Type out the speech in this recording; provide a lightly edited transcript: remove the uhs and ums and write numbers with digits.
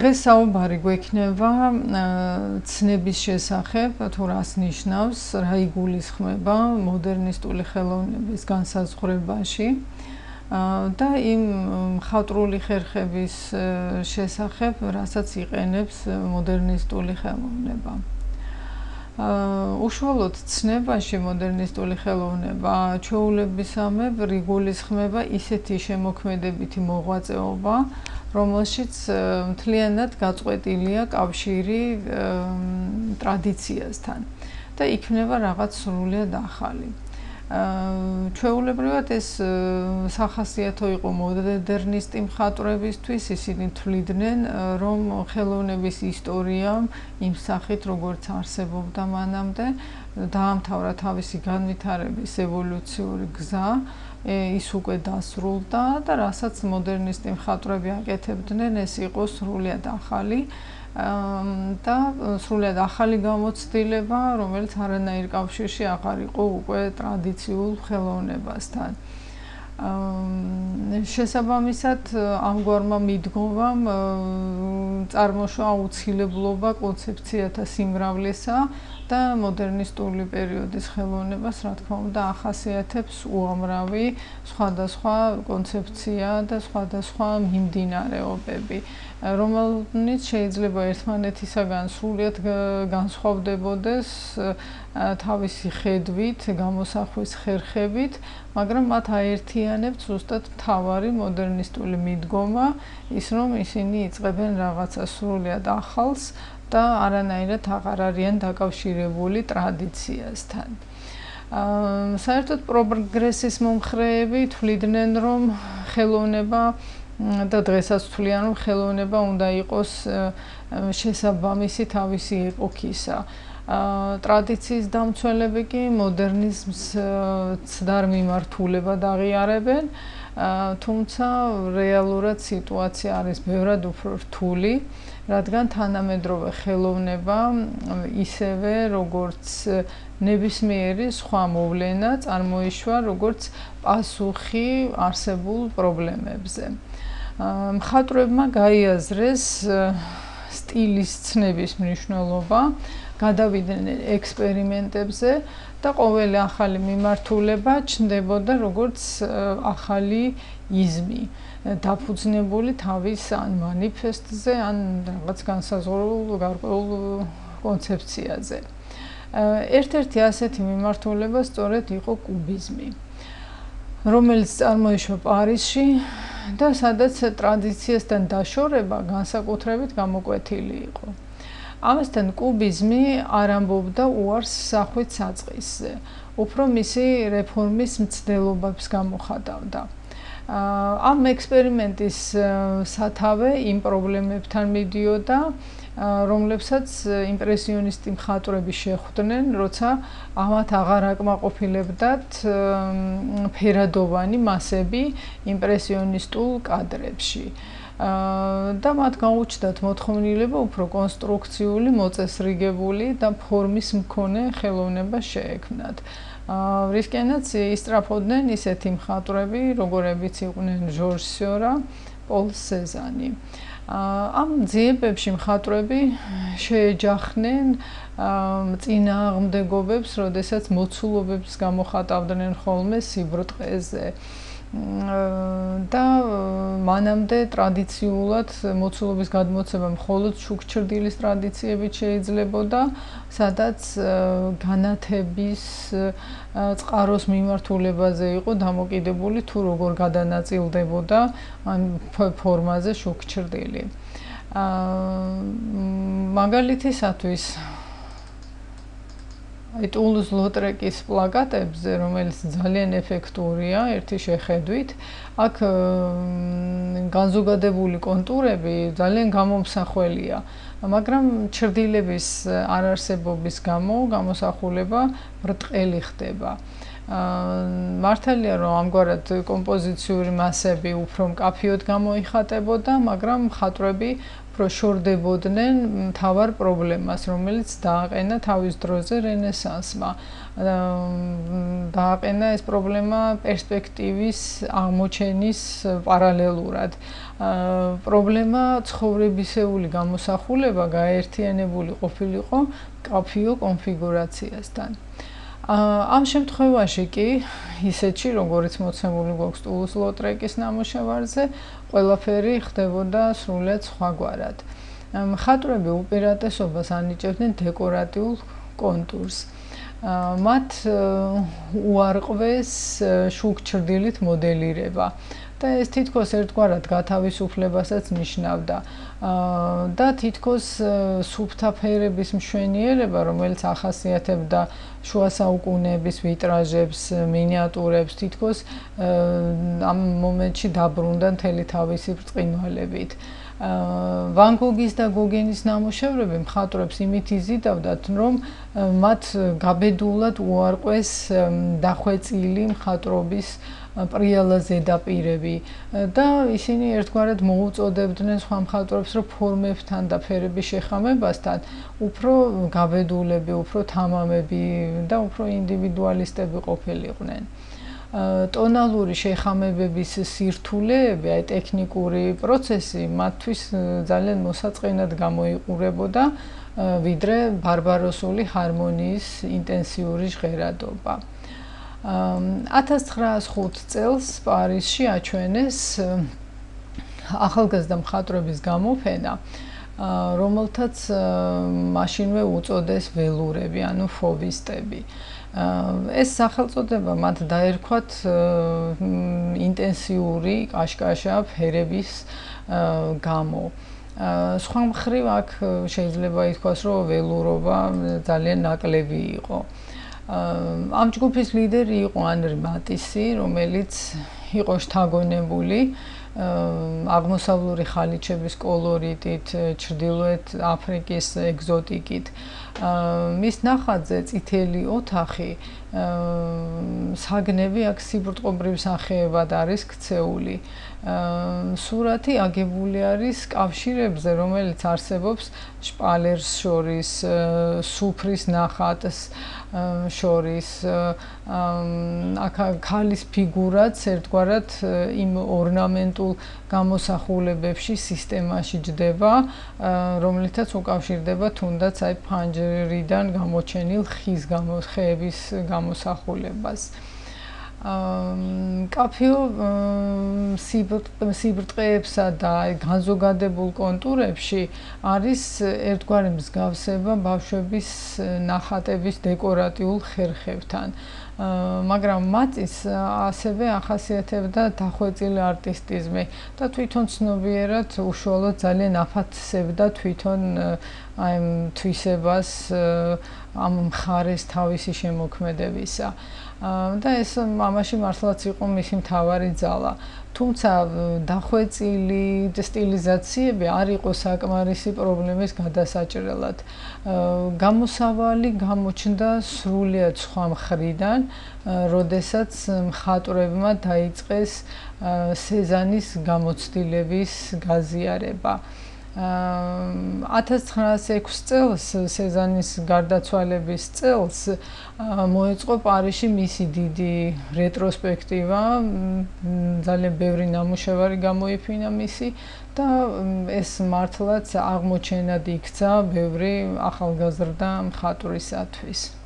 დღეს საუბარი გვექნება ცნების შესახებ, თუ რას ნიშნავს, რა იგულისხმება მოდერნისტული ხელოვნების განსაზღვრებაში და იმ მხატვრული ხერხების შესახებ, რასაც იყენებს მოდერნისტული ხელოვნება. უშუალოდ ცნებაში მოდერნისტული ხელოვნება ჩვეულებისამებრ იგულისხმება ისეთი შემოქმედებითი მოღვაწეობა, რომელშიც მთლიანად გაწყვეტილია კავშირი ტრადიციასთან და იქნება რაღაც სრულიად ახალი. ჩვეულებრივად ეს სახასიათო იყო მოდერნისტი მხატვრებისთვის, ისინი თვლიდნენ, რომ ხელოვნების ისტორია იმ სახით, როგორც არსებობდა მანამდე, დაამთავრა თავისი განვითარების ევოლუციური გზა, ის უკვე დასრულდა და რასაც მოდერნისტი მხატვრები აკეთებდნენ, ეს იყო სრულიად ახალი და სრულიად ახალი გამოცდილება, რომელიც არანაირ კავშირში აღარ იყო უკვე ტრადიციულ ხელოვნებასთან. შესაბამისად, ამგვარმა მიდგომამ წარმოშვა აუცილებლობა კონცეფციათა სიმრავლესა და მოდერნისტული პერიოდის ხელოვნებას, რა თქმა უნდა, ახასიათებს უამრავი სხვადასხვა კონცეფცია და სხვადასხვა მიმდინარეობები, რომელნიც შეიძლება ერთმანეთისაგან სრულიად განსხვავდებოდეს თავისი ხედვით, გამოსახვის ხერხებით, მაგრამ მათ აერთიანებს ზუსტად მთავარი მოდერნისტული მიდგომა, ის რომ ისინი იწყებენ რაღაცა სრულიად ახალს და არანაირად აღარ არიან დაკავშირებული ტრადიციასთან. საერთოდ პროგრესის მომხრეები თვლიდნენ, რომ ხელოვნება და დღესაც თვლიან, რომ ხელოვნება უნდა იყოს შესაბამისი თავისი ეპოქისა. ტრადიციის დამცველები კი მოდერნიზმს ცდარ მიმართულებად აღიარებენ, თუმცა რეალურად სიტუაცია არის ბევრად უფრო რთული, რადგან თანამედროვე ხელოვნება ისევე როგორც ნებისმიერი სხვა მოვლენა წარმოიშვა როგორც პასუხი არსებულ პრობლემებზე. მხატვრებმა გაიაზრეს სტილის ცნების მნიშვნელობა, გადავიდნენ ექსპერიმენტებზე და ყოველი ახალი მიმართულება ჩნდებოდა როგორც ახალი იზმი, დაფუძნებული თავის ან მანიფესტზე, ან რაღაც განსაზღვრულ გარკვეულ კონცეფციაზე. ერთ-ერთი ასეთი მიმართულება სწორედ იყო კუბიზმი, რომელიც წარმოიშვა პარიზში და სადაც ტრადიციასთან დაშორება განსაკუთრებით გამოკვეთილი იყო. ამასთან კუბიზმი არ ამბობდა უარს სახვით საწყისზე, უფრო მისი რეფორმის მცდელობებს გამოხატავდა. ამ ექსპერიმენტის სათავე იმ პრობლემებთან მიდიოდა, რომლებსაც იმპრესიონისტი მხატვრები შეხვდნენ, როცა ამათ აღარ აკმაყოფილებდათ ფერადოვანი მასები იმპრესიონისტულ კადრებში. და მათ გაუჩნდათ მოთხოვნილება უფრო კონსტრუქციული, მოწესრიგებული და ფორმის მქონე ხელოვნება შეექმნათ. რისკენაც ისწრაფოდნენ ისეთი მხატვრები, როგორებიც იყვნენ ჟორჟ სიორა, პოლ სეზანი. ამ ძიებებში მხატვრები შეეჯახნენ წინააღმდეგობებს, როდესაც მოცულობებს გამოხატავდნენ ხოლმე სიბრტყეზე. და მანამდე ტრადიციულად მოცულობის გადმოცემა მხოლოდ შუქჩრდილის ტრადიციებით შეიძლებოდა, სადაც განათების წყაროს მიმართულებაზე იყო დამოკიდებული თუ როგორ გადანაწილდებოდა ამ ფორმაზე შუქჩრდილი. მაგალითისათვის ტულუზ ლოტრეკის პლაკატებზე, რომელიც ძალიან ეფექტურია ერთი შეხედვით, აქ განზოგადებული კონტურები ძალიან გამომსახველია, მაგრამ ჩრდილების არარსებობის გამო გამოსახულება ბრტყელი ხდება. მართალია რომ ამგვარად კომპოზიციური მასები უფრო მკაფიოდ გამოიხატებოდა, მაგრამ მხატვრები უფრო შორდებოდნენ მთავარ პრობლემას, რომელიც დააყენა თავის დროზე რენესანსმა. დააყენა ეს პრობლემა პერსპექტივის აღმოჩენის პარალელურად. პრობლემა ცხოვრებისეული გამოსახულება გაერთიანებული ყოფილიყო მკაფიო კონფიგურაციასთან. ამ შემთხვევაში კი ისეთში, როგორც მოცემული გვაქვს ტულუზ-ლოტრეკის ნამუშევარზე, ყველაფერი ხდებოდა სრულიად სხვაგვარად. მხატვრები უპირატესობას ანიჭებდნენ დეკორატიულ კონტურს. მათ უარყვეს შუქჩრდილით მოდელირება. და ეს თითქოს ერთგვარად გათავისუფლებასაც ნიშნავდა. და თითქოს სუფთა ფერების მშვენიერება, რომელიც ახასიათებდა შუა საუკუნეების ვიტრაჟებს, მინიატურებს, თითქოს ამ მომენტში დაბრუნდა მთელი თავისი ბრწყინვალებით. ვან გოგის და გოგენის ნამუშევრები მხატვრებს იმით იზიდავდათ, რომ მათ გაბედულად უარყვეს დახვეწილი მხატვრობის პრიალა ზედაპირები და ისინი ერთგვარად მოუწოდებდნენ სხვა მხატვრებს, რომ ფორმებთან და ფერების შეხამებასთან უფრო გაბედულები, უფრო თამამები და უფრო ინდივიდუალისტები ყოფილიყვნენ. ტონალური შეხამებების სირთულეები, აი ტექნიკური პროცესი მათთვის ძალიან მოსაწყენად გამოიყურებოდა, ვიდრე ბარბაროსული ჰარმონიის ინტენსიური ჟღერადობა. 1905 წელს პარიზში აჩვენეს ახალგაზრდა მხატვრების გამოფენა, რომელთაც მაშინვე უწოდეს ველურები, ანუ ფოვისტები. ეს სახელწოდება მათ დაერქვათ ინტენსიური კაშკაშა ფერების გამო. სხვა მხრივ აქ შეიძლება ითქვას, რომ ველურობა ძალიან ნაკლები იყო. ამ ჯგუფის ლიდერი იყო ანრი მატისი, რომელიც იყო შთაგონებული აღმოსავლური ხალიჩების კოლორიტით, ჩრდილოეთ აფრიკის ეგზოტიკით. მის ნახატზე წითელი ოთახი საგნები აქ სიბრტყობრივ სახეებად არის ქცეული. სურათი აგებული არის კავშირებზე, რომელიც არსებობს შპალერს შორის, სუფრის ნახატს შორის. აქ ქალის ფიგურაც ერთგვარად იმ ორნამენტულ გამოსახულებებში სისტემაში ჯდება, რომლითაც უკავშირდება თუნდაც აი ფანჯრიდან გამოჩენილ ხეების გამოსახულებას. მკაფიო სიბრტყეებსა და განზოგადებულ კონტურებში არის ერთგვარი მსგავსება ბავშვების ნახატების დეკორატიულ ხერხებთან. მაგრამ მატის ასევე ახასიათებდა დახვეწილი არტისტიზმი და თვითონ ცნობიერად უშუალოდ ძალიან აფასებდა თვითონ აი თვისებას ამ მხარეს თავისი შემოქმედებისა. და ეს ამაში მართლაც იყო მისი მთავარი ძალა. თუმცა დახვეწილი სტილიზაციები არ იყო საკმარისი პრობლემის გადასაჭრელად. გამოსავალი გამოჩნდა სრულიად სხვა მხრიდან, როდესაც მხატვრებმა დაიწყეს სეზანის გამოცდილების გაზიარება. 1906 წელს სეზანის გარდაცვალების წელს მოეწყო პარიზში მისი დიდი რეტროსპექტივა, ძალიან ბევრი ნამუშევარი გამოიფინა მისი და ეს მართლაც აღმოჩენად იქცა ბევრი ახალგაზრდა მხატვრისათვის.